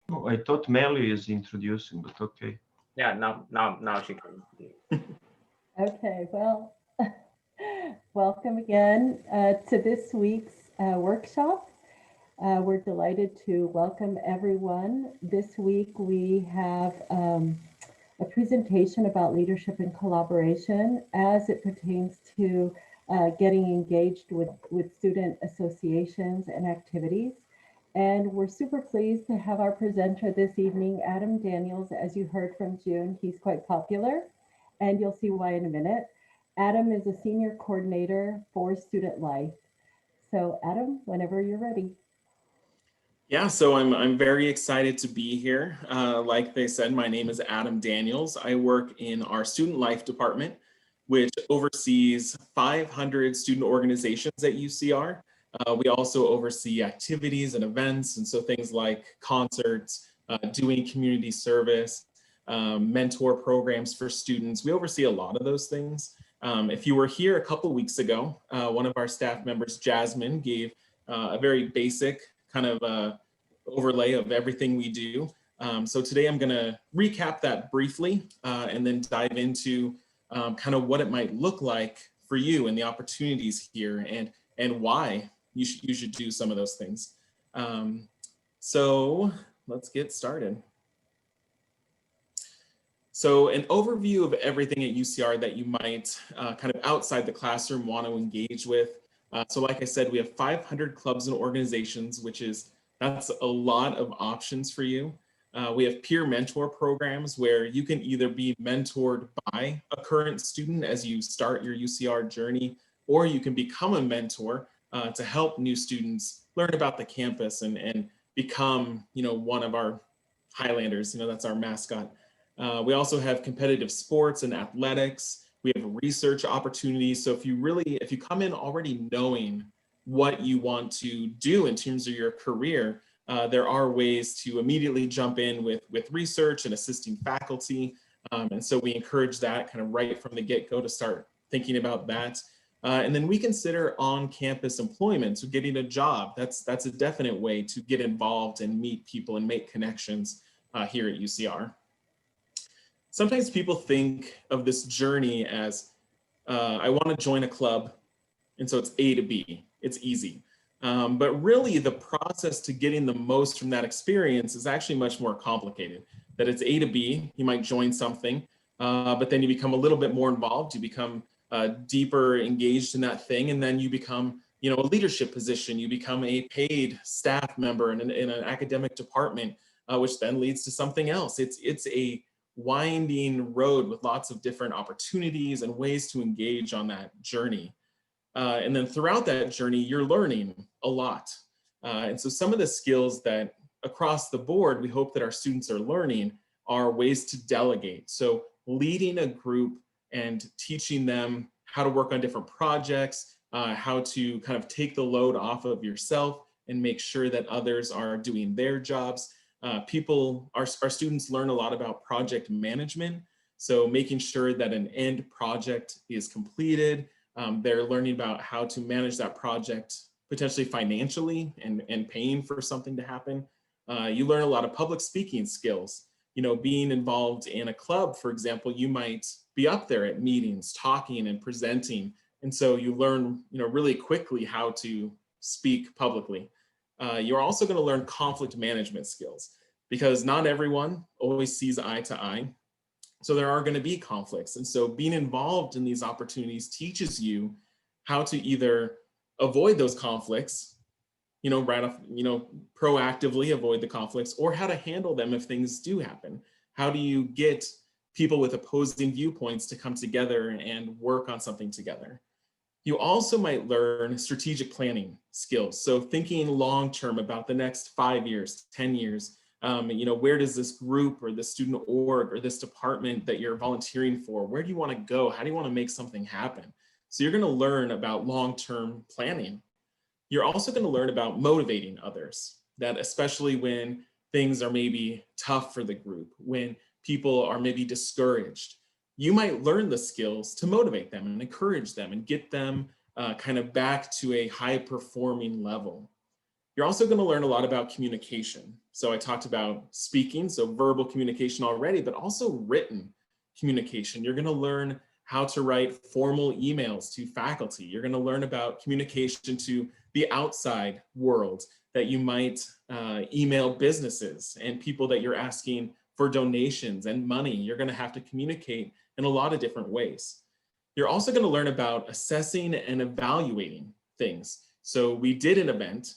Oh, I thought Melly is introducing, but okay. Yeah, now she can. Okay, well, welcome again to this week's workshop. We're delighted to welcome everyone. This week we have a presentation about leadership and collaboration as it pertains to getting engaged with student associations and activities. And we're super pleased to have our presenter this evening, Adam Daniels. As you heard from June, he's quite popular, and you'll see why in a minute. Adam is a senior coordinator for student life. So Adam, whenever you're ready. Yeah, so I'm very excited to be here. Like they said, my name is Adam Daniels. I work in our student life department, which oversees 500 student organizations at UCR. We also oversee activities and events, and so things like concerts, doing community service, mentor programs for students. We oversee a lot of those things. If you were here a couple weeks ago, one of our staff members, Jasmine, gave a very basic kind of overlay of everything we do. So today I'm going to recap that briefly and then dive into kind of what it might look like for you and the opportunities here and why you should do some of those things. So let's get started. So an overview of everything at UCR that you might kind of outside the classroom want to engage with. So like I said, we have 500 clubs and organizations, that's a lot of options for you. We have peer mentor programs where you can either be mentored by a current student as you start your UCR journey, or you can become a mentor to help new students learn about the campus and become, one of our Highlanders. That's our mascot. We also have competitive sports and athletics. We have research opportunities. So if you come in already knowing what you want to do in terms of your career, there are ways to immediately jump in with research and assisting faculty. And so we encourage that kind of right from the get-go to start thinking about that. And then we consider on-campus employment, so getting a job. That's a definite way to get involved and meet people and make connections here at UCR. Sometimes people think of this journey as, I want to join a club, and so it's A to B, it's easy. But really the process to getting the most from that experience is actually much more complicated. That it's A to B, you might join something, but then you become a little bit more involved, you become deeper engaged in that thing, and then you become a leadership position, you become a paid staff member in an academic department, which then leads to something else. It's a winding road with lots of different opportunities and ways to engage on that journey. And then throughout that journey, you're learning a lot. And so some of the skills that across the board, we hope that our students are learning are ways to delegate. So leading a group and teaching them how to work on different projects, how to kind of take the load off of yourself and make sure that others are doing their jobs. Our students learn a lot about project management. So making sure that an end project is completed. They're learning about how to manage that project potentially financially and paying for something to happen. You learn a lot of public speaking skills. Being involved in a club, for example, you might be up there at meetings talking and presenting. And so you learn, really quickly how to speak publicly. You're also going to learn conflict management skills because not everyone always sees eye to eye. So there are going to be conflicts. And so being involved in these opportunities teaches you how to either avoid those conflicts, proactively avoid the conflicts, or how to handle them if things do happen. How do you get people with opposing viewpoints to come together and work on something together? You also might learn strategic planning skills. So thinking long-term about the next 5 years, 10 years, where does this group or the student org or this department that you're volunteering for, where do you want to go? How do you want to make something happen? So you're going to learn about long-term planning. You're also going to learn about motivating others, that especially when things are maybe tough for the group, when people are maybe discouraged, you might learn the skills to motivate them and encourage them and get them kind of back to a high performing level. You're also going to learn a lot about communication. So I talked about speaking, so verbal communication already, but also written communication. You're going to learn how to write formal emails to faculty. You're going to learn about communication to the outside world, that you might email businesses and people that you're asking for donations and money. You're going to have to communicate in a lot of different ways. You're also going to learn about assessing and evaluating things. So we did an event,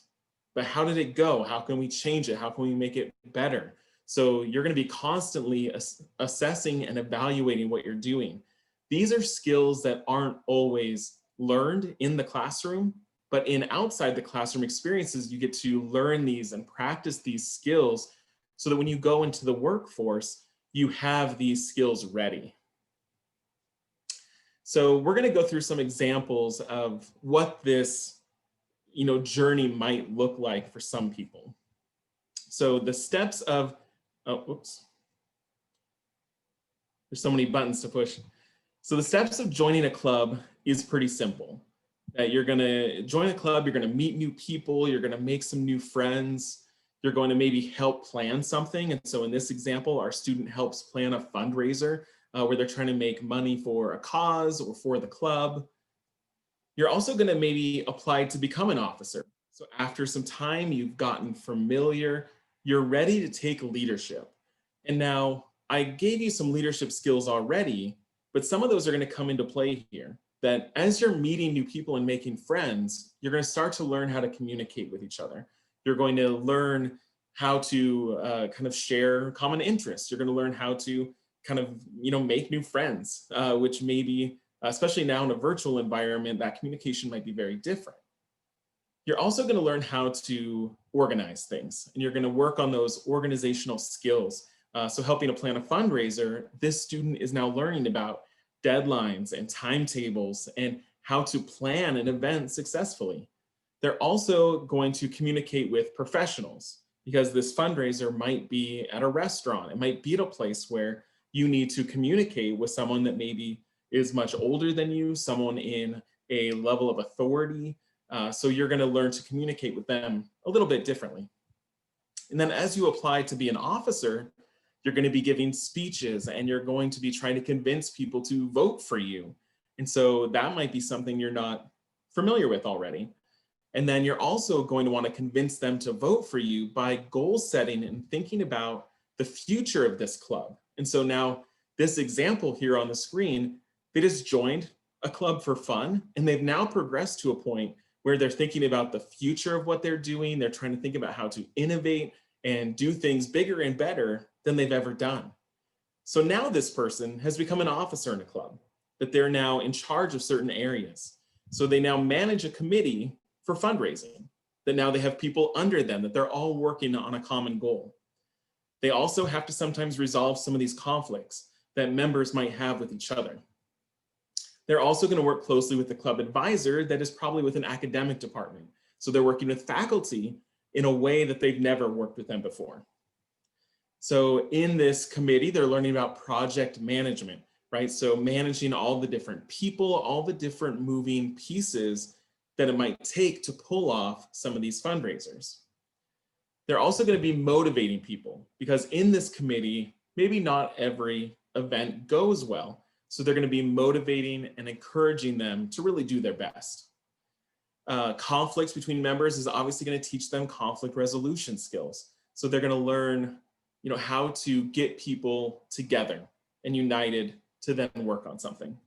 but how did it go? How can we change it? How can we make it better? So you're going to be constantly assessing and evaluating what you're doing. These are skills that aren't always learned in the classroom, but in outside the classroom experiences, you get to learn these and practice these skills so that when you go into the workforce, you have these skills ready. So we're going to go through some examples of what this journey might look like for some people. So the steps of, there's so many buttons to push. So the steps of joining a club is pretty simple. That you're going to join a club, you're going to meet new people, you're going to make some new friends, you're going to maybe help plan something. And so in this example, our student helps plan a fundraiser where they're trying to make money for a cause or for the club. You're also going to maybe apply to become an officer. So after some time, you've gotten familiar, you're ready to take leadership. And now I gave you some leadership skills already, but some of those are going to come into play here. That as you're meeting new people and making friends, you're going to start to learn how to communicate with each other. You're going to learn how to kind of share common interests. You're going to learn how to kind of, make new friends, which maybe, especially now in a virtual environment, that communication might be very different. You're also going to learn how to organize things, and you're going to work on those organizational skills. So helping to plan a fundraiser, this student is now learning about deadlines and timetables and how to plan an event successfully. They're also going to communicate with professionals, because this fundraiser might be at a restaurant. It might be at a place where you need to communicate with someone that maybe is much older than you, someone in a level of authority. So you're going to learn to communicate with them a little bit differently. And then as you apply to be an officer, you're going to be giving speeches and you're going to be trying to convince people to vote for you. And so that might be something you're not familiar with already. And then you're also going to want to convince them to vote for you by goal setting and thinking about the future of this club. And so now this example here on the screen, they just joined a club for fun, and they've now progressed to a point where they're thinking about the future of what they're doing. They're trying to think about how to innovate and do things bigger and better than they've ever done. So now this person has become an officer in a club, that they're now in charge of certain areas. So they now manage a committee for fundraising, that now they have people under them, that they're all working on a common goal. They also have to sometimes resolve some of these conflicts that members might have with each other. They're also going to work closely with the club advisor that is probably with an academic department. So they're working with faculty in a way that they've never worked with them before. So in this committee, they're learning about project management, right? So managing all the different people, all the different moving pieces that it might take to pull off some of these fundraisers. They're also going to be motivating people, because in this committee, maybe not every event goes well. So they're going to be motivating and encouraging them to really do their best. Conflicts between members is obviously going to teach them conflict resolution skills. So they're going to learn, how to get people together and united to then work on something.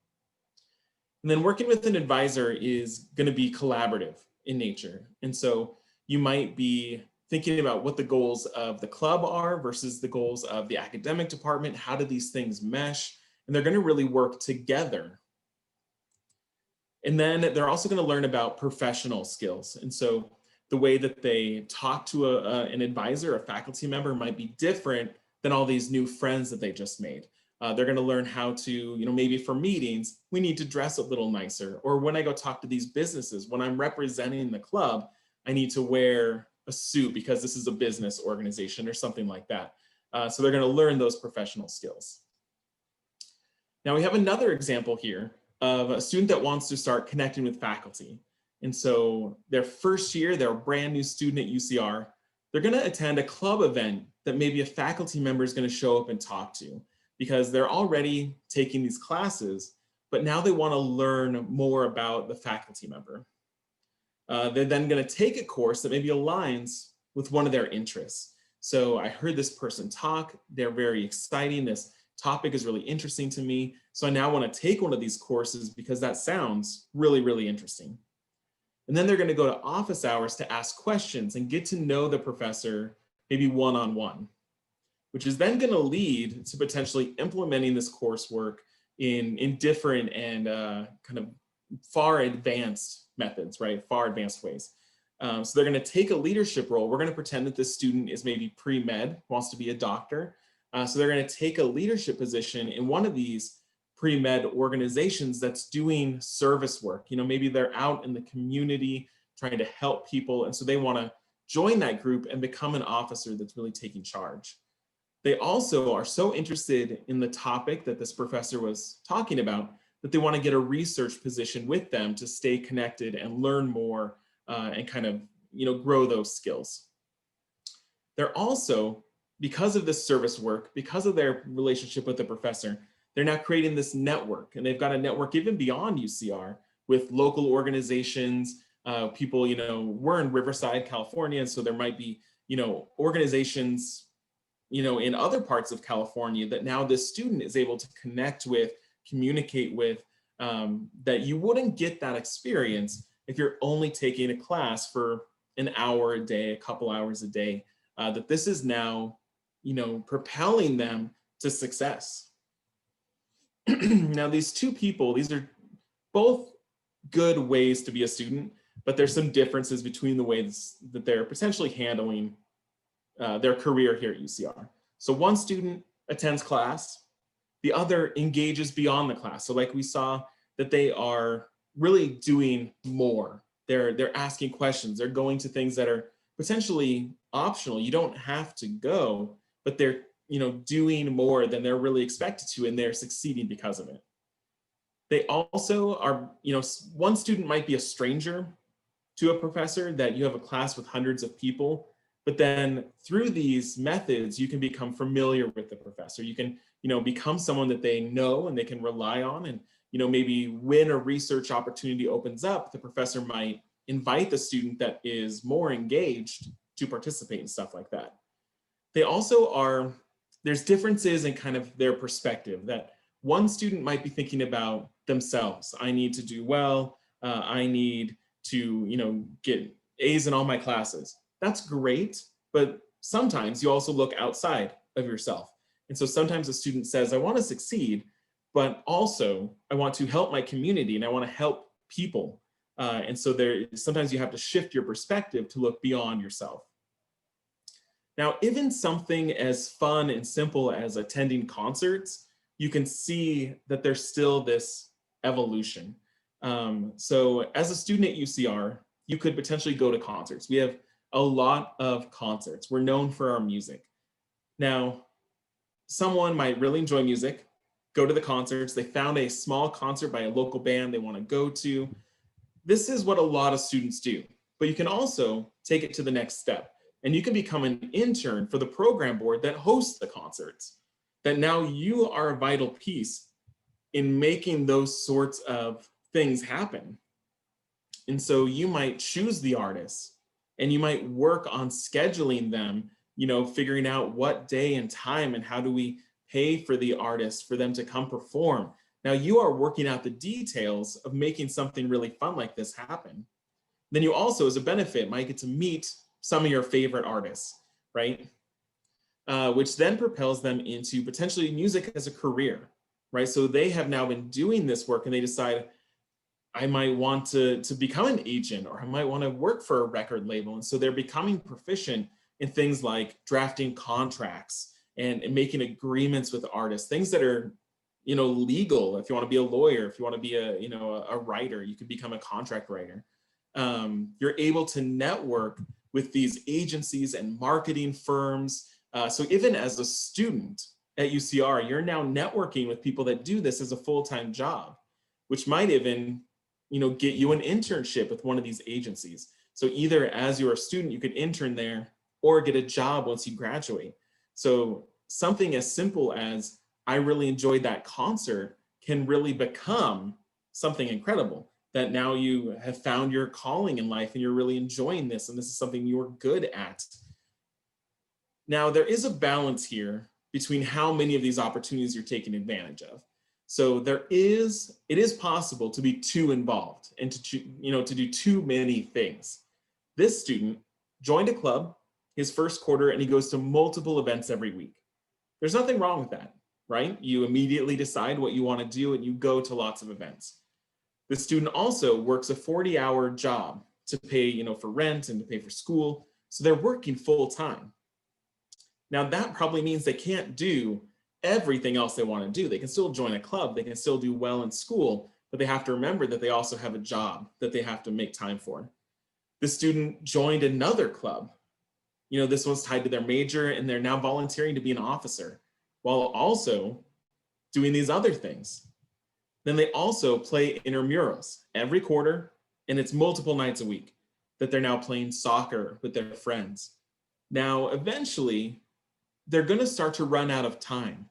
And then working with an advisor is going to be collaborative in nature. And so you might be thinking about what the goals of the club are versus the goals of the academic department. How do these things mesh? And they're going to really work together. And then they're also going to learn about professional skills. And so the way that they talk to an advisor, a faculty member, might be different than all these new friends that they just made. They're going to learn how to, maybe for meetings, we need to dress a little nicer. Or when I go talk to these businesses, when I'm representing the club, I need to wear a suit because this is a business organization or something like that. So they're going to learn those professional skills. Now we have another example here of a student that wants to start connecting with faculty. And so their first year, they're a brand new student at UCR. They're going to attend a club event that maybe a faculty member is going to show up and talk to, because they're already taking these classes, but now they want to learn more about the faculty member. They're then going to take a course that maybe aligns with one of their interests. So I heard this person talk, they're very exciting, this topic is really interesting to me. So I now want to take one of these courses because that sounds really, really interesting. And then they're going to go to office hours to ask questions and get to know the professor, maybe one-on-one, which is then going to lead to potentially implementing this coursework in different and kind of far advanced methods, right? Far advanced ways. So they're going to take a leadership role. We're going to pretend that this student is maybe pre-med, wants to be a doctor. So they're going to take a leadership position in one of these pre-med organizations that's doing service work. You know, maybe they're out in the community trying to help people. And so they want to join that group and become an officer that's really taking charge. They also are so interested in the topic that this professor was talking about that they want to get a research position with them to stay connected and learn more and kind of, you know, grow those skills. They're also, because of this service work, because of their relationship with the professor, they're now creating this network, and they've got a network even beyond UCR with local organizations, people, you know, we're in Riverside, California, and so there might be, you know, organizations, you know, in other parts of California that now this student is able to connect with, communicate with, that you wouldn't get that experience if you're only taking a class for an hour a day, a couple hours a day, that this is now, you know, propelling them to success. Now, these two people, these are both good ways to be a student, but there's some differences between the ways that they're potentially handling their career here at UCR. So one student attends class, the other engages beyond the class. So like we saw that they are really doing more. They're asking questions, they're going to things that are potentially optional. You don't have to go, but they're, you know, doing more than they're really expected to, and they're succeeding because of it. They also are, you know, one student might be a stranger to a professor, that you have a class with hundreds of people, but then through these methods, you can become familiar with the professor. You can, you know, become someone that they know and they can rely on. And, you know, maybe when a research opportunity opens up, the professor might invite the student that is more engaged to participate in stuff like that. They also are, there's differences in kind of their perspective, that one student might be thinking about themselves. I need to do well. I need to, you know, get A's in all my classes. That's great, but sometimes you also look outside of yourself. And so sometimes a student says, I want to succeed, but also I want to help my community and I want to help people. And so sometimes you have to shift your perspective to look beyond yourself. Now, even something as fun and simple as attending concerts, you can see that there's still this evolution. So as a student at UCR, you could potentially go to concerts. We have a lot of concerts. We're known for our music. Now, someone might really enjoy music, go to the concerts. They found a small concert by a local band they want to go to. This is what a lot of students do, but you can also take it to the next step. And you can become an intern for the program board that hosts the concerts, that now you are a vital piece in making those sorts of things happen. And so you might choose the artists and you might work on scheduling them, you know, figuring out what day and time and how do we pay for the artists for them to come perform. Now you are working out the details of making something really fun like this happen. Then you also, as a benefit, might get to meet some of your favorite artists, right? Which then propels them into potentially music as a career, right? So they have now been doing this work and they decide, I might want to become an agent, or I might want to work for a record label. And so they're becoming proficient in things like drafting contracts and making agreements with artists, things that are, you know, legal. If you want to be a lawyer, if you want to be a, you know, a writer, you could become a contract writer. You're able to network with these agencies and marketing firms. So even as a student at UCR, you're now networking with people that do this as a full-time job, which might even, get you an internship with one of these agencies. So either as you're a student, you could intern there or get a job once you graduate. So something as simple as, I really enjoyed that concert, can really become something incredible, that now you have found your calling in life and you're really enjoying this, and this is something you're good at. Now, there is a balance here between how many of these opportunities you're taking advantage of. So it is possible to be too involved and to do too many things. This student joined a club his first quarter, and he goes to multiple events every week. There's nothing wrong with that, right? You immediately decide what you want to do and you go to lots of events. The student also works a 40-hour job to pay, for rent and to pay for school. So they're working full time. Now that probably means they can't do everything else they want to do. They can still join a club, they can still do well in school, but they have to remember that they also have a job that they have to make time for. The student joined another club. This one's tied to their major, and they're now volunteering to be an officer while also doing these other things. Then they also play intramurals every quarter, and it's multiple nights a week that they're now playing soccer with their friends. Now, eventually, they're going to start to run out of time,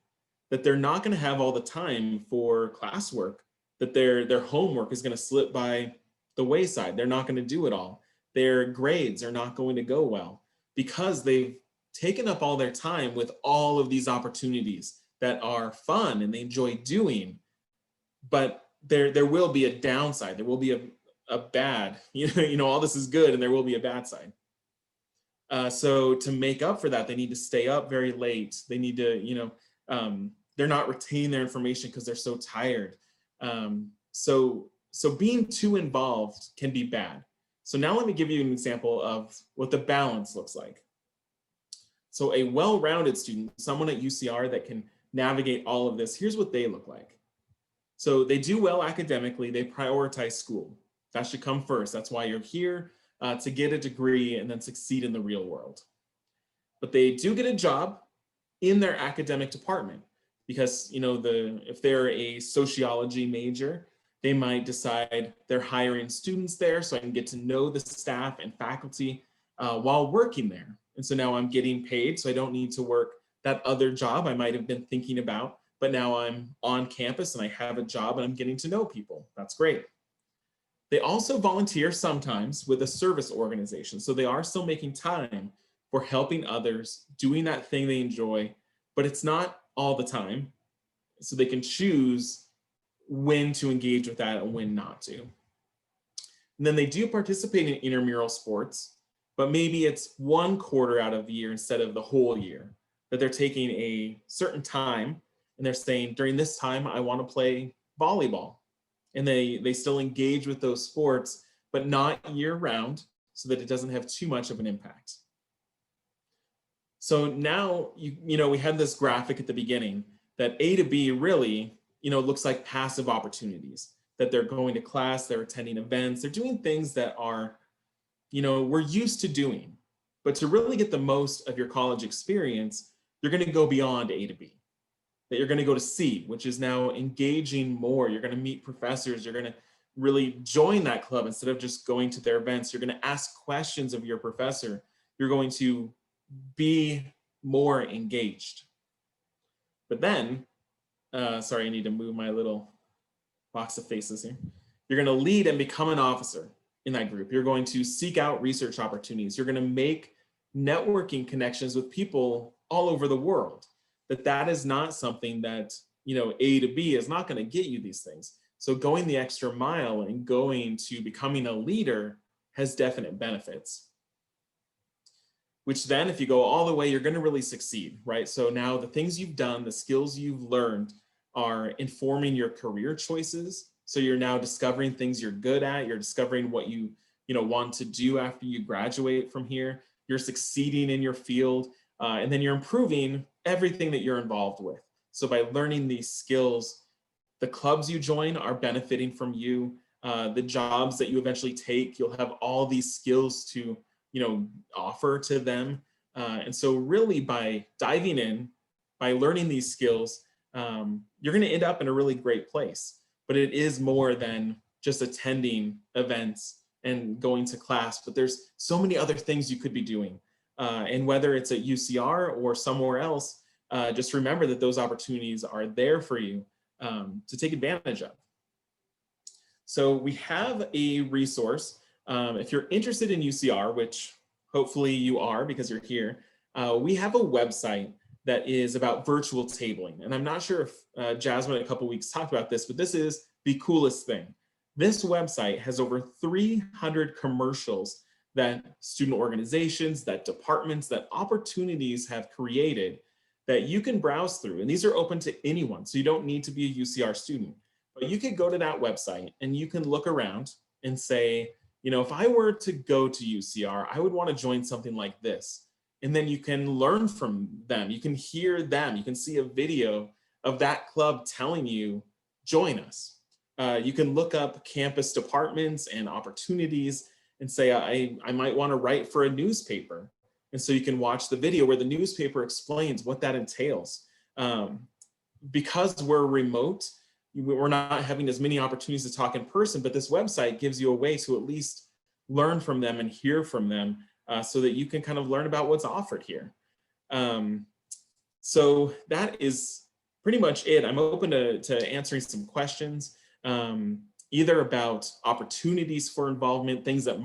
that they're not going to have all the time for classwork, that their homework is going to slip by the wayside. They're not going to do it all. Their grades are not going to go well because they've taken up all their time with all of these opportunities that are fun and they enjoy doing. But there will be a downside. There will be a bad, all this is good and there will be a bad side. So to make up for that, they need to stay up very late. They need to, they're not retaining their information because they're so tired. So being too involved can be bad. So now let me give you an example of what the balance looks like. So a well-rounded student, someone at UCR that can navigate all of this, here's what they look like. So they do well academically, they prioritize school. That should come first. That's why you're here, to get a degree and then succeed in the real world. But they do get a job in their academic department because, if they're a sociology major, they might decide they're hiring students there so I can get to know the staff and faculty while working there. And so now I'm getting paid, so I don't need to work that other job I might have been thinking about, but now I'm on campus and I have a job and I'm getting to know people. That's great. They also volunteer sometimes with a service organization. So they are still making time for helping others, doing that thing they enjoy, but it's not all the time. So they can choose when to engage with that and when not to. And then they do participate in intramural sports, but maybe it's one quarter out of the year instead of the whole year, that they're taking a certain time and they're saying, during this time, I want to play volleyball. And they still engage with those sports, but not year round, so that it doesn't have too much of an impact. So now, we had this graphic at the beginning that A to B really, looks like passive opportunities, that they're going to class, they're attending events, they're doing things that are, we're used to doing. But to really get the most of your college experience, you're going to go beyond A to B. That you're going to go to C, which is now engaging more. You're going to meet professors. You're going to really join that club instead of just going to their events. You're going to ask questions of your professor. You're going to be more engaged. But then, sorry, I need to move my little box of faces here. You're going to lead and become an officer in that group. You're going to seek out research opportunities. You're going to make networking connections with people all over the world. That is not something that, A to B is not going to get you these things. So going the extra mile and going to becoming a leader has definite benefits. Which then, if you go all the way, you're going to really succeed, right? So now the things you've done, the skills you've learned are informing your career choices. So you're now discovering things you're good at. You're discovering what you want to do after you graduate from here. You're succeeding in your field. And then you're improving everything that you're involved with. So by learning these skills, the clubs you join are benefiting from you. The jobs that you eventually take, you'll have all these skills to, offer to them. And so really by diving in, by learning these skills, you're going to end up in a really great place. But it is more than just attending events and going to class, but there's so many other things you could be doing. And whether it's at UCR or somewhere else, just remember that those opportunities are there for you to take advantage of. So we have a resource. If you're interested in UCR, which hopefully you are because you're here, we have a website that is about virtual tabling. And I'm not sure if Jasmine in a couple weeks talked about this, but this is the coolest thing. This website has over 300 commercials that student organizations, that departments, that opportunities have created that you can browse through. And these are open to anyone, so you don't need to be a UCR student. But you could go to that website and you can look around and say, you know, if I were to go to UCR, I would want to join something like this. And then you can learn from them. You can hear them. You can see a video of that club telling you, join us. You can look up campus departments and opportunities and say, I might want to write for a newspaper. And so you can watch the video where the newspaper explains what that entails. Because we're remote, we're not having as many opportunities to talk in person, but this website gives you a way to at least learn from them and hear from them so that you can kind of learn about what's offered here. So that is pretty much it. I'm open to answering some questions, either about opportunities for involvement, things that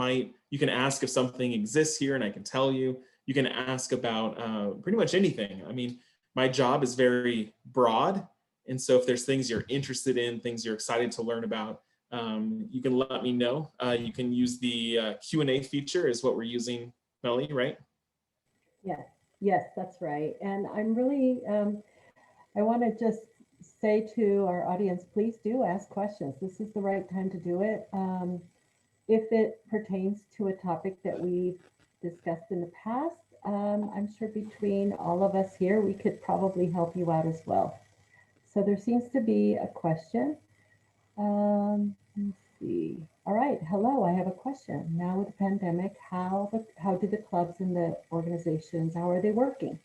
you can ask if something exists here and I can tell you. You can ask about pretty much anything. I mean, my job is very broad. And so if there's things you're interested in, things you're excited to learn about, you can let me know. You can use the Q&A feature is what we're using, Melanie, right? Yes, that's right. And I'm really, I want to just say to our audience, please do ask questions. This is the right time to do it. If it pertains to a topic that we've discussed in the past, I'm sure between all of us here, we could probably help you out as well. So there seems to be a question. Let's see. All right. Hello, I have a question. Now with the pandemic, how do the clubs and the organizations, how are they working?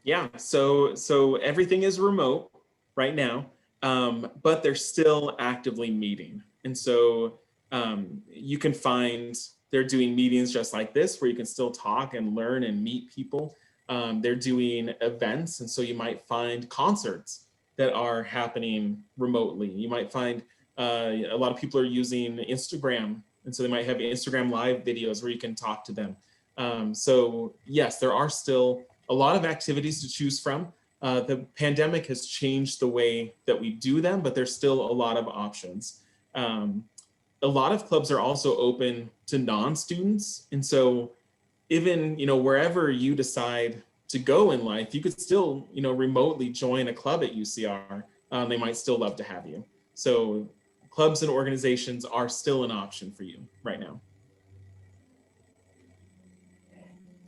Yeah, so everything is remote right now, but they're still actively meeting. And so you can find they're doing meetings just like this where you can still talk and learn and meet people. They're doing events, and so you might find concerts that are happening remotely. You might find a lot of people are using Instagram, and so they might have Instagram live videos where you can talk to them. So yes, there are still a lot of activities to choose from. The pandemic has changed the way that we do them, but there's still a lot of options. A lot of clubs are also open to non-students. And so even, wherever you decide to go in life, you could still, remotely join a club at UCR. They might still love to have you. So clubs and organizations are still an option for you right now.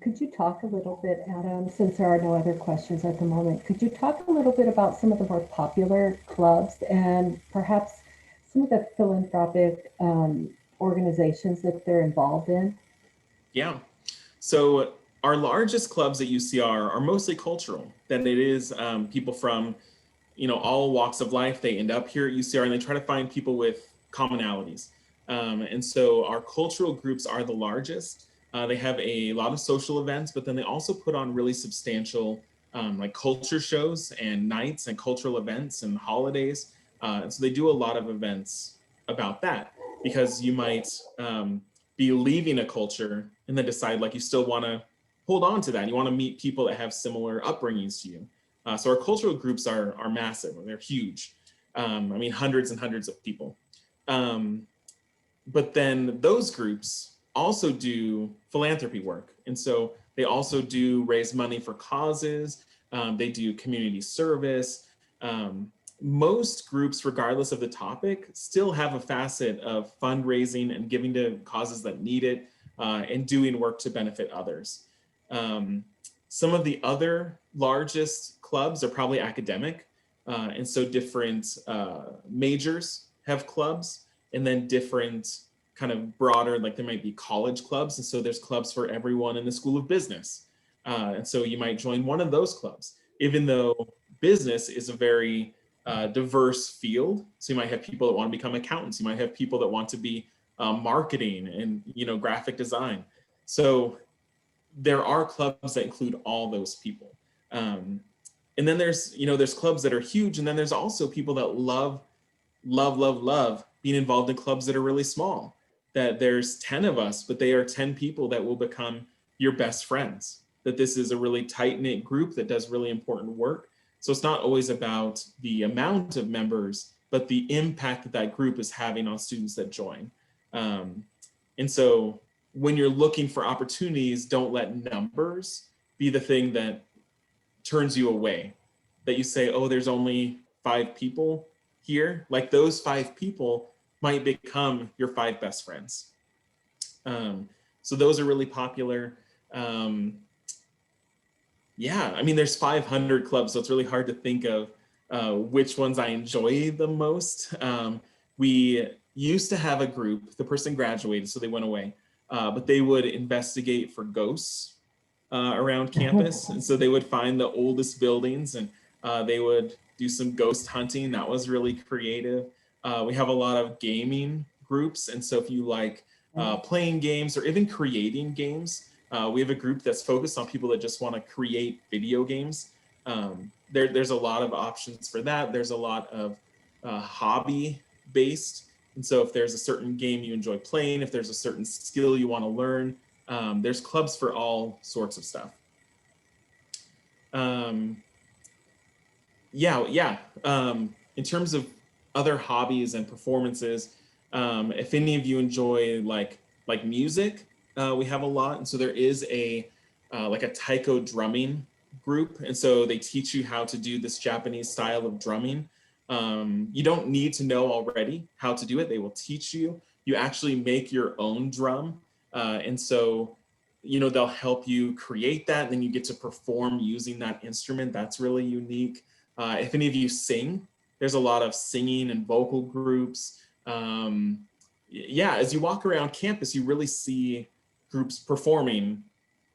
Could you talk a little bit, Adam, since there are no other questions at the moment, could you talk a little bit about some of the more popular clubs and perhaps some of the philanthropic organizations that they're involved in? Yeah. So our largest clubs at UCR are mostly cultural. That it is people from, all walks of life. They end up here at UCR and they try to find people with commonalities. And so our cultural groups are the largest. They have a lot of social events, but then they also put on really substantial like culture shows and nights and cultural events and holidays. And so they do a lot of events about that because you might be leaving a culture and then decide like you still want to hold on to that. You want to meet people that have similar upbringings to you. So our cultural groups are massive. They're huge. Hundreds and hundreds of people. But then those groups also do philanthropy work. And so they also do raise money for causes. They do community service. Most groups, regardless of the topic, still have a facet of fundraising and giving to causes that need it and doing work to benefit others. Some of the other largest clubs are probably academic. And so different majors have clubs, and then different kind of broader, like there might be college clubs. And so there's clubs for everyone in the School of Business. And so you might join one of those clubs, even though business is a very diverse field. So you might have people that want to become accountants. You might have people that want to be marketing and, graphic design. So there are clubs that include all those people. And then there's clubs that are huge. And then there's also people that love being involved in clubs that are really small, that there's 10 of us, but they are 10 people that will become your best friends, that this is a really tight-knit group that does really important work. So it's not always about the amount of members, but the impact that that group is having on students that join. And so when you're looking for opportunities, don't let numbers be the thing that turns you away, that you say, oh, there's only 5 people here. Like those 5 people might become your 5 best friends. So those are really popular. Yeah, I mean, there's 500 clubs, so it's really hard to think of which ones I enjoy the most. We used to have a group, the person graduated, so they went away, but they would investigate for ghosts around campus. And so they would find the oldest buildings and they would do some ghost hunting. That was really creative. We have a lot of gaming groups. And so if you like playing games or even creating games, we have a group that's focused on people that just want to create video games. There's a lot of options for that. There's a lot of hobby based. And so if there's a certain game you enjoy playing, if there's a certain skill you want to learn, there's clubs for all sorts of stuff. In terms of other hobbies and performances, if any of you enjoy like music, we have a lot. And so there is a taiko drumming group. And so they teach you how to do this Japanese style of drumming. You don't need to know already how to do it. They will teach you. You actually make your own drum. And so, they'll help you create that. And then you get to perform using that instrument. That's really unique. If any of you sing, there's a lot of singing and vocal groups. As you walk around campus, you really see groups performing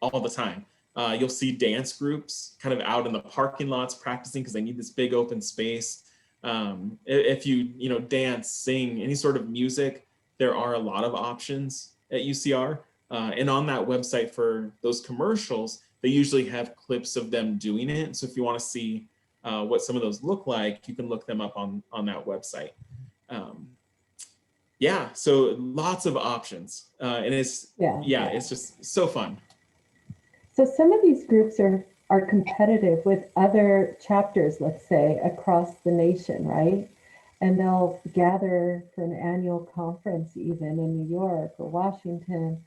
all the time. You'll see dance groups kind of out in the parking lots practicing because they need this big open space. If you dance, sing, any sort of music, there are a lot of options at UCR. And on that website for those commercials, they usually have clips of them doing it. So if you want to see what some of those look like, you can look them up on that website. So lots of options. And it's just so fun. So some of these groups are competitive with other chapters, let's say, across the nation, right? And they'll gather for an annual conference even in New York or Washington,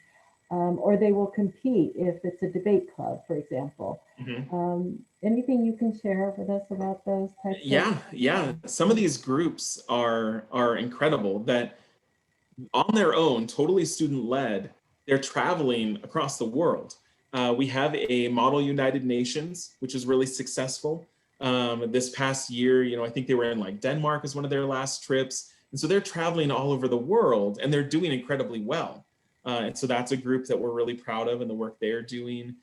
or they will compete if it's a debate club, for example. Mm-hmm. Anything you can share with us about those types of? Some of these groups are incredible, that on their own, totally student-led, they're traveling across the world. We have a Model United Nations, which is really successful. This past year, I think they were in like Denmark as one of their last trips. And so they're traveling all over the world and they're doing incredibly well. And so that's a group that we're really proud of and the work they're doing.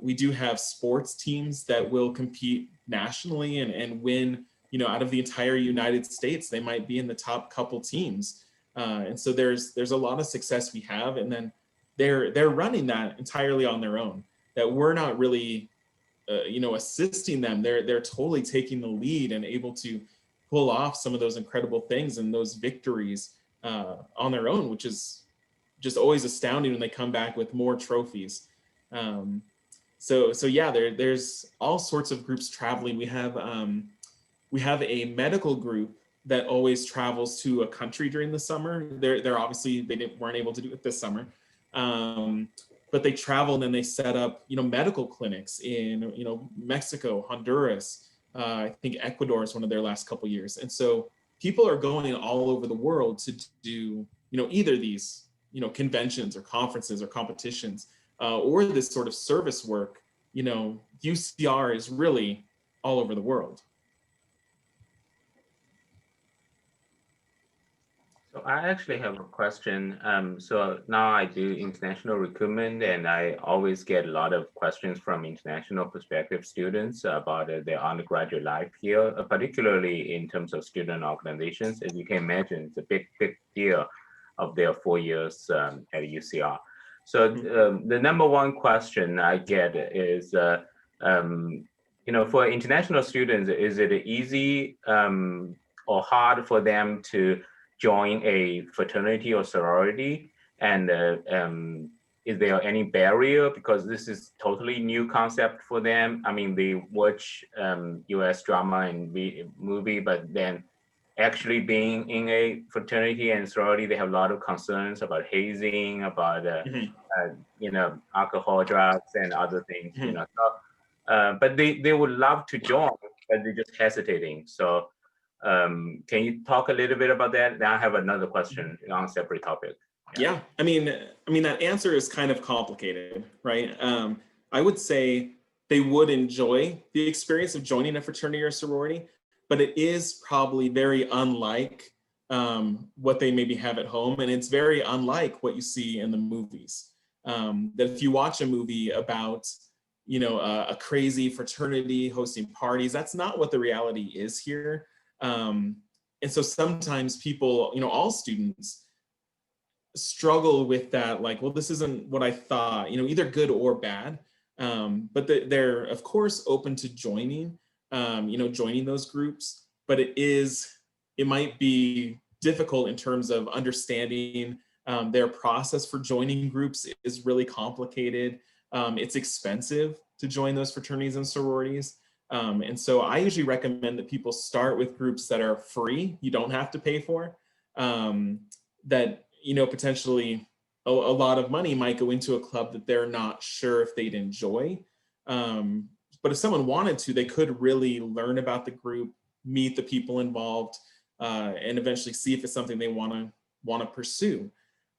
We do have sports teams that will compete nationally and win, out of the entire United States. They might be in the top couple teams. And so there's a lot of success we have. And then they're running that entirely on their own, that we're not really assisting them. They're totally taking the lead and able to pull off some of those incredible things and those victories on their own, which is just always astounding when they come back with more trophies. There's all sorts of groups traveling. We have a medical group that always travels to a country during the summer. They're obviously, weren't able to do it this summer. But they travel and then they set up, medical clinics in, Mexico, Honduras. I think Ecuador is one of their last couple of years. And so people are going all over the world to do, either these, conventions or conferences or competitions, or this sort of service work. UCR is really all over the world. So I actually have a question. So now I do international recruitment, and I always get a lot of questions from international prospective students about their undergraduate life here, particularly in terms of student organizations. As you can imagine, it's a big deal of their 4 years at UCR. So the number one question I get is, for international students, is it easy or hard for them to join a fraternity or sorority? And is there any barrier, because this is totally new concept for them? I mean, they watch US drama and movie, but then actually being in a fraternity and sorority, they have a lot of concerns about hazing, about alcohol, drugs, and other things. But they would love to join, but they're just hesitating. So can you talk a little bit about that? Then I have another question on a separate topic. Yeah, I mean that answer is kind of complicated, right? I would say they would enjoy the experience of joining a fraternity or sorority, but it is probably very unlike what they maybe have at home, and it's very unlike what you see in the movies. That if you watch a movie about a crazy fraternity hosting parties, that's not what the reality is here. And so sometimes people, all students struggle with that, like, well, this isn't what I thought, either good or bad. But they're of course open to joining, joining those groups, but it might be difficult in terms of understanding their process for joining groups is really complicated. It's expensive to join those fraternities and sororities. And so I usually recommend that people start with groups that are free, you don't have to pay for, that, potentially a lot of money might go into a club that they're not sure if they'd enjoy. But if someone wanted to, they could really learn about the group, meet the people involved, and eventually see if it's something they want to pursue.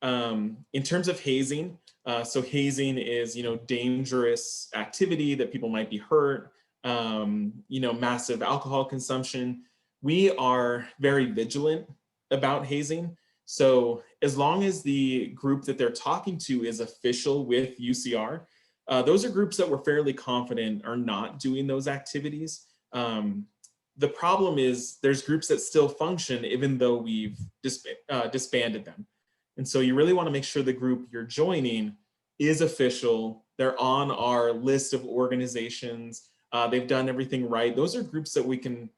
In terms of hazing, so hazing is, dangerous activity that people might be hurt, massive alcohol consumption. We are very vigilant about hazing. So as long as the group that they're talking to is official with UCR, those are groups that we're fairly confident are not doing those activities. The problem is there's groups that still function even though we've disbanded them. And so you really want to make sure the group you're joining is official. They're on our list of organizations. They've done everything right. Those are groups that we can,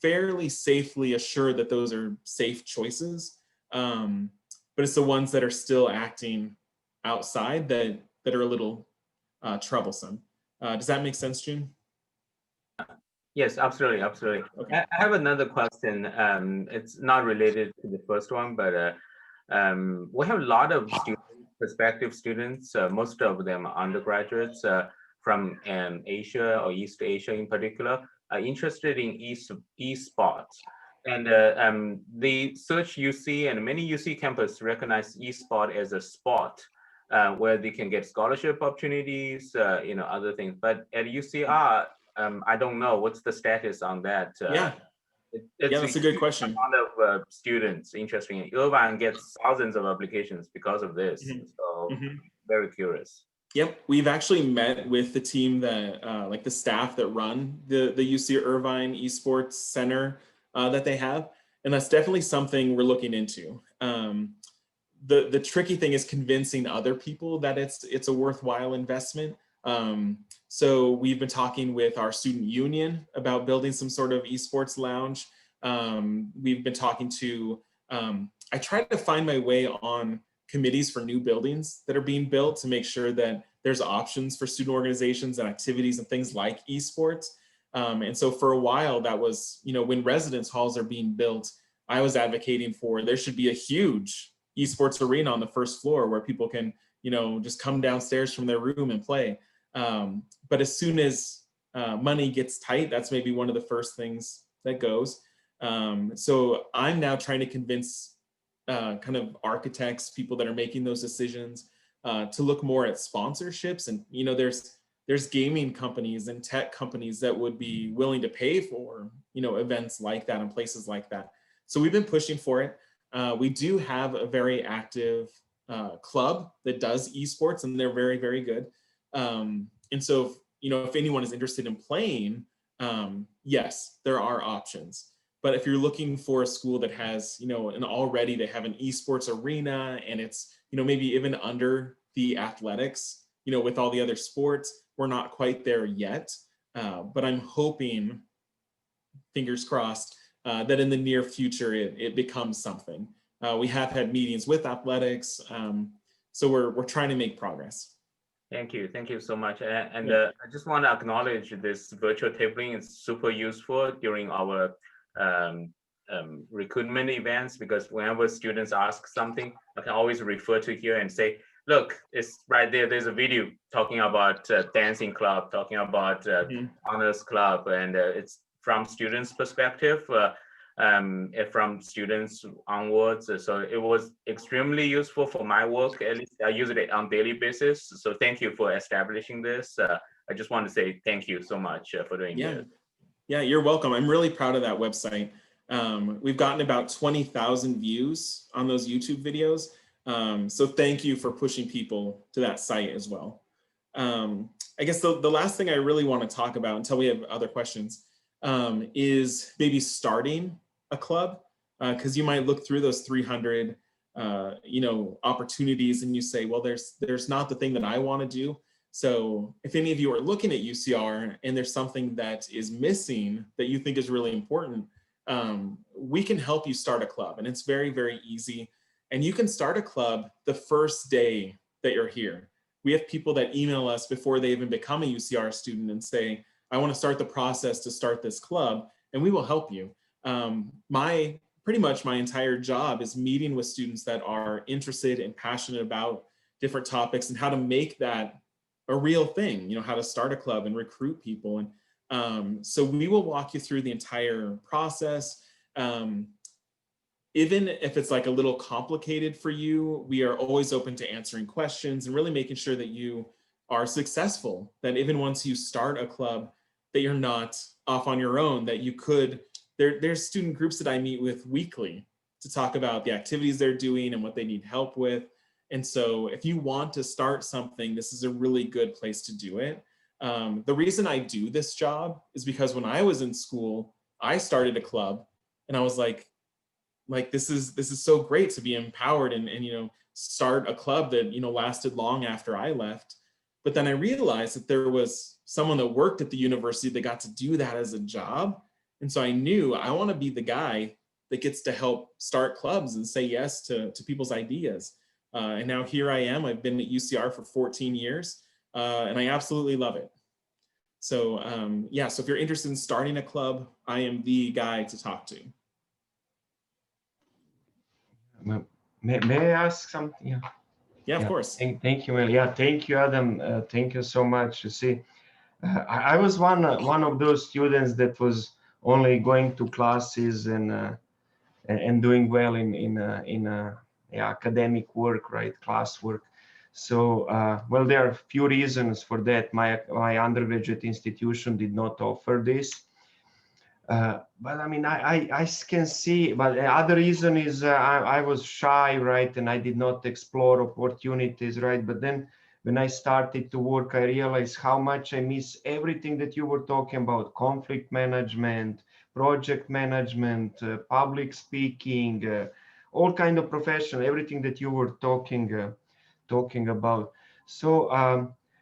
fairly safely assure that those are safe choices. But it's the ones that are still acting outside that are a little troublesome. Does that make sense, June? Yes, absolutely. Okay. I have another question. It's not related to the first one, but we have a lot of prospective students. Most of them are undergraduates from Asia or East Asia in particular, are interested in esports. And the Search UC and many UC campus recognize esport as a sport where they can get scholarship opportunities, other things. But at UCR, I don't know what's the status on that. That's a good question. A lot of students interested in Irvine gets thousands of applications because of this. So very curious. Yep, we've actually met with the team that, like the staff that run the UC Irvine Esports Center that they have, and that's definitely something we're looking into. The tricky thing is convincing other people that it's a worthwhile investment. So we've been talking with our student union about building some sort of esports lounge. We've been talking to, I try to find my way on committees for new buildings that are being built to make sure that there's options for student organizations and activities and things like esports. And so for a while that was, when residence halls are being built, I was advocating for there should be a huge esports arena on the first floor where people can, just come downstairs from their room and play. But as soon as money gets tight, that's maybe one of the first things that goes. So I'm now trying to convince kind of architects, people that are making those decisions, to look more at sponsorships. And there's gaming companies and tech companies that would be willing to pay for events like that and places like that. So we've been pushing for it. We do have a very active club that does esports, and they're very, very good. And so, if anyone is interested in playing, yes, there are options. But if you're looking for a school that has, and already they have an esports arena, and it's, maybe even under the athletics, with all the other sports, we're not quite there yet. But I'm hoping, fingers crossed, that in the near future, it becomes something. We have had meetings with athletics. So we're trying to make progress. Thank you so much. And I just want to acknowledge this virtual tabling is super useful during our recruitment events, because whenever students ask something, I can always refer to here and say, look, it's right there. There's a video talking about dancing club, talking about honors club, and it's from students' perspective, from students onwards. So it was extremely useful for my work. At least I use it on a daily basis. So thank you for establishing this. I just want to say thank you so much for doing this. Yeah, you're welcome. I'm really proud of that website. We've gotten about 20,000 views on those YouTube videos. So thank you for pushing people to that site as well. I guess the last thing I really want to talk about until we have other questions is maybe starting a club, because you might look through those 300 opportunities and you say, well, there's not the thing that I want to do. So if any of you are looking at UCR and there's something that is missing that you think is really important, we can help you start a club, and it's very, very easy. And you can start a club the first day that you're here. We have people that email us before they even become a UCR student and say, I want to start the process to start this club, and we will help you. Pretty much my entire job is meeting with students that are interested and passionate about different topics and how to make that a real thing, how to start a club and recruit people. And so we will walk you through the entire process. Even if it's like a little complicated for you, we are always open to answering questions and really making sure that you are successful, that even once you start a club, that you're not off on your own, that you could, there's student groups that I meet with weekly to talk about the activities they're doing and what they need help with. And so if you want to start something, this is a really good place to do it. The reason I do this job is because when I was in school, I started a club and I was like this is so great to be empowered and start a club that lasted long after I left. But then I realized that there was someone that worked at the university that got to do that as a job. And so I knew I want to be the guy that gets to help start clubs and say yes to people's ideas. And now here I am. I've been at UCR for 14 years, and I absolutely love it. So so if you're interested in starting a club, I am the guy to talk to. May I ask something? Yeah, of course. Thank you. Yeah, thank you, Adam. Thank you so much. You see, I was one of those students that was only going to classes and doing well in academic work, right, classwork. So well, there are a few reasons for that. My undergraduate institution did not offer this. But I mean, I can see, but the other reason is I was shy, right? And I did not explore opportunities, right? But then when I started to work, I realized how much I miss everything that you were talking about: conflict management, project management, public speaking, all kind of professional, everything that you were talking about. So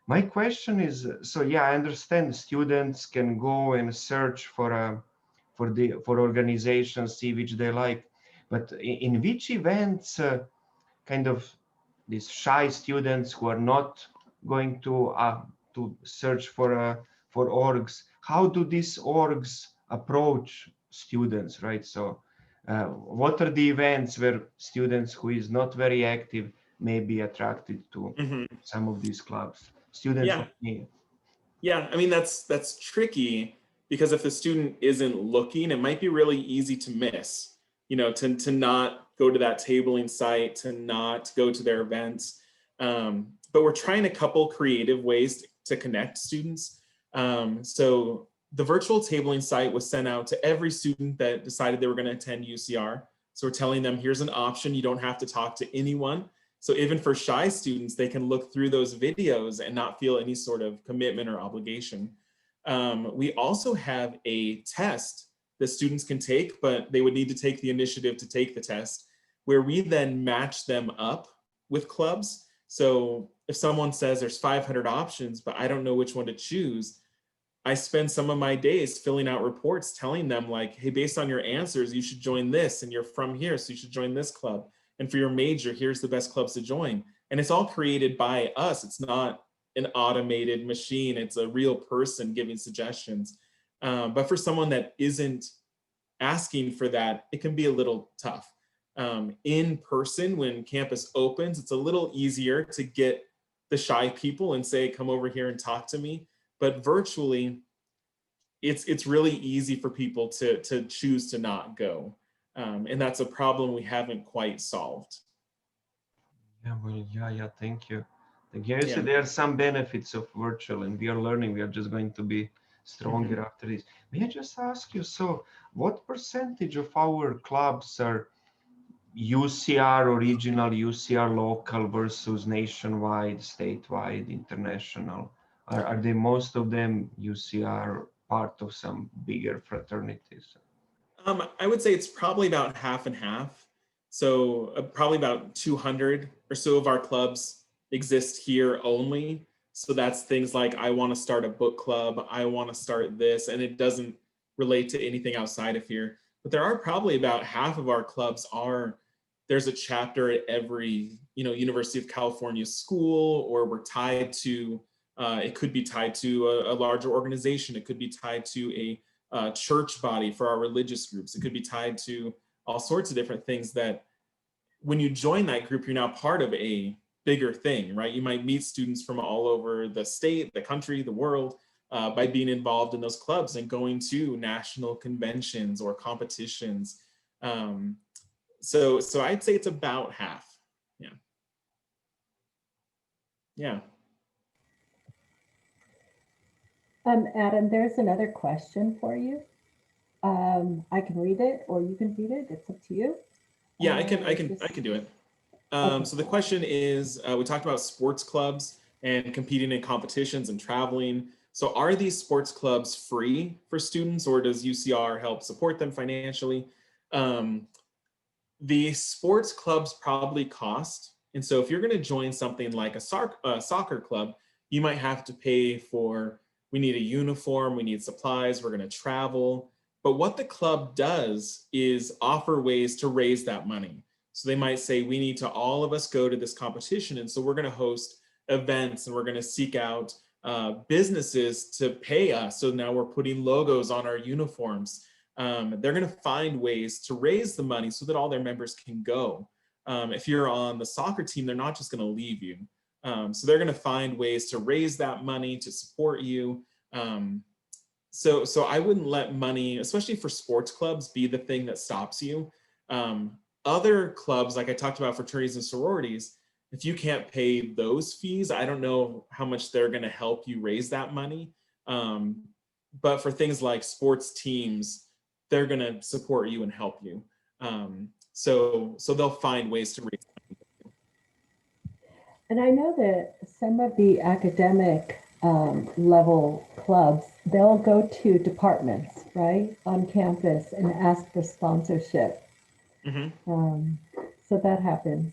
my question is, so yeah, I understand students can go and search for organizations, see which they like, but in which events kind of these shy students who are not going to search for orgs, how do these orgs approach students, right? So what are the events where students who is not very active may be attracted to some of these clubs? Students like me. Yeah, I mean, that's tricky, because if the student isn't looking, it might be really easy to miss, to not go to that tabling site, to not go to their events. But we're trying a couple creative ways to connect students. So the virtual tabling site was sent out to every student that decided they were going to attend UCR So we're telling them, here's an option. You don't have to talk to anyone. So even for shy students, they can look through those videos and not feel any sort of commitment or obligation. We also have a test that students can take, but they would need to take the initiative to take the test, where we then match them up with clubs. So if someone says there's 500 options, but I don't know which one to choose, I spend some of my days filling out reports telling them like, hey, based on your answers, you should join this, and you're from here, so you should join this club. And for your major, here's the best clubs to join. And it's all created by us. It's not an automated machine. It's a real person giving suggestions. But for someone that isn't asking for that, it can be a little tough. In person, when campus opens, it's a little easier to get the shy people and say, come over here and talk to me. But virtually, it's really easy for people to choose to not go. And that's a problem we haven't quite solved. Yeah, well, yeah, thank you. Again, you see, there are some benefits of virtual, and we are learning. We are just going to be stronger after this. May I just ask you, so what percentage of our clubs are UCR original, UCR local versus nationwide, statewide, international? Are they most of them UCR part of some bigger fraternities? I would say it's probably about half and half. So probably about 200 or so of our clubs exist here only. So that's things like, I want to start a book club, I want to start this, and it doesn't relate to anything outside of here. But there are probably about half of our clubs there's a chapter at every, University of California school, or we're tied to, it could be tied to a larger organization. It could be tied to a church body for our religious groups. It could be tied to all sorts of different things that when you join that group, you're now part of a bigger thing, right? You might meet students from all over the state, the country, the world, by being involved in those clubs and going to national conventions or competitions. So I'd say it's about half. Yeah. Adam, there's another question for you. I can read it, or you can read it. It's up to you. Yeah, I can do it. So the question is, we talked about sports clubs and competing in competitions and traveling. So are these sports clubs free for students, or does UCR help support them financially? The sports clubs probably cost. And so if you're going to join something like a soccer club, you might have to pay for, we need a uniform, we need supplies, we're going to travel. But what the club does is offer ways to raise that money. So they might say, we need to all of us go to this competition. And so we're going to host events, and we're going to seek out businesses to pay us. So now we're putting logos on our uniforms. They're going to find ways to raise the money so that all their members can go. If you're on the soccer team, they're not just going to leave you. So they're going to find ways to raise that money to support you. So I wouldn't let money, especially for sports clubs, be the thing that stops you. Other clubs, like I talked about fraternities and sororities, if you can't pay those fees, I don't know how much they're going to help you raise that money. But for things like sports teams, they're going to support you and help you. So they'll find ways to raise money. And I know that some of the academic level clubs, they'll go to departments, right, on campus and ask for sponsorship. So that happens.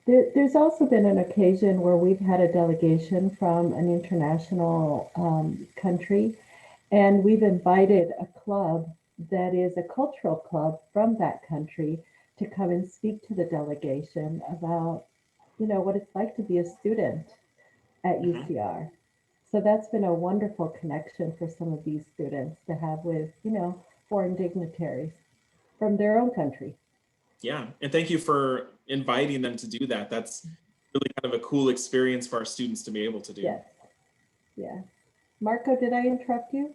There's also been an occasion where we've had a delegation from an international country, and we've invited a club that is a cultural club from that country to come and speak to the delegation about, what it's like to be a student at UCR. So that's been a wonderful connection for some of these students to have with, foreign dignitaries from their own country. Yeah, and thank you for inviting them to do that. That's really kind of a cool experience for our students to be able to do. Yes. Yeah. Marco, did I interrupt you?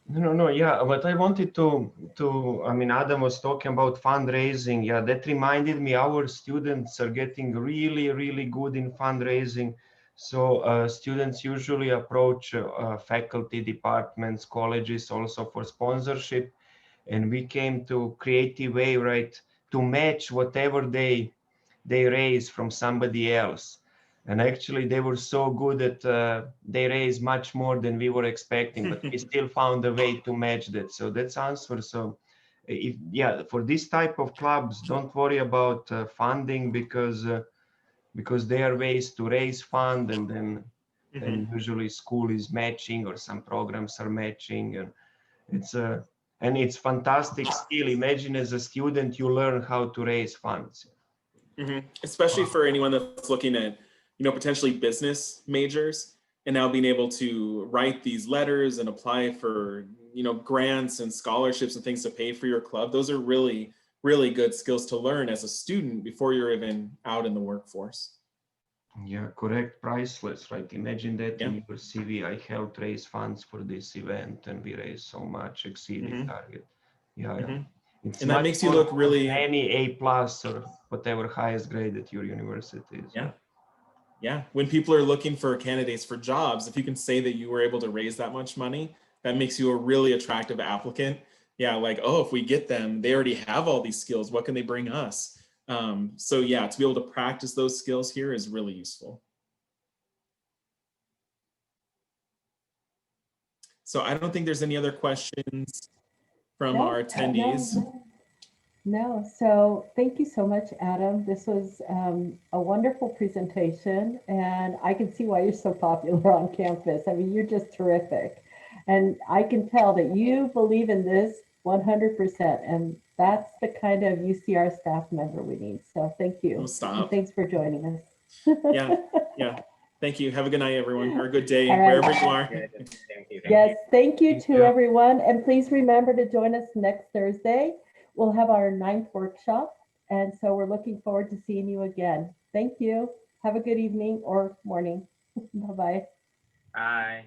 No, yeah, but I wanted Adam was talking about fundraising. Yeah, that reminded me our students are getting really, really good in fundraising. So students usually approach faculty departments, colleges also for sponsorship. and we came to creative way, right, to match whatever they raise from somebody else. And actually they were so good that they raised much more than we were expecting, but we still found a way to match that. So that's answer. So if, yeah, for this type of clubs, don't worry about funding, because there are ways to raise fund, and then and usually school is matching, or some programs are matching, and it's fantastic skill. Imagine as a student you learn how to raise funds. Especially for anyone that's looking at, potentially business majors, and now being able to write these letters and apply for, grants and scholarships and things to pay for your club. Those are really, really good skills to learn as a student before you're even out in the workforce. Yeah, correct. Priceless, right? Imagine that Yeah. in your CV. I helped raise funds for this event, and we raised so much, exceeding target. Yeah. It's And that much makes you more look than really, any A+ or whatever highest grade at your university is. yeah. When people are looking for candidates for jobs, if you can say that you were able to raise that much money, that makes you a really attractive applicant. Yeah, like, oh, if we get them, they already have all these skills. What can they bring us? So yeah, to be able to practice those skills here is really useful. So I don't think there's any other questions from our attendees. No, so thank you so much, Adam. This was a wonderful presentation, and I can see why you're so popular on campus. I mean, you're just terrific. And I can tell that you believe in this 100%, and that's the kind of UCR staff member we need. So thank you. Oh, stop. And thanks for joining us. Yeah. Thank you. Have a good night, everyone, or a good day, All right. wherever you are. Yes, thank you Thank to you. everyone. And please remember to join us next Thursday. We'll have our 9th workshop. And so we're looking forward to seeing you again. Thank you. Have a good evening or morning. Bye-bye. Bye.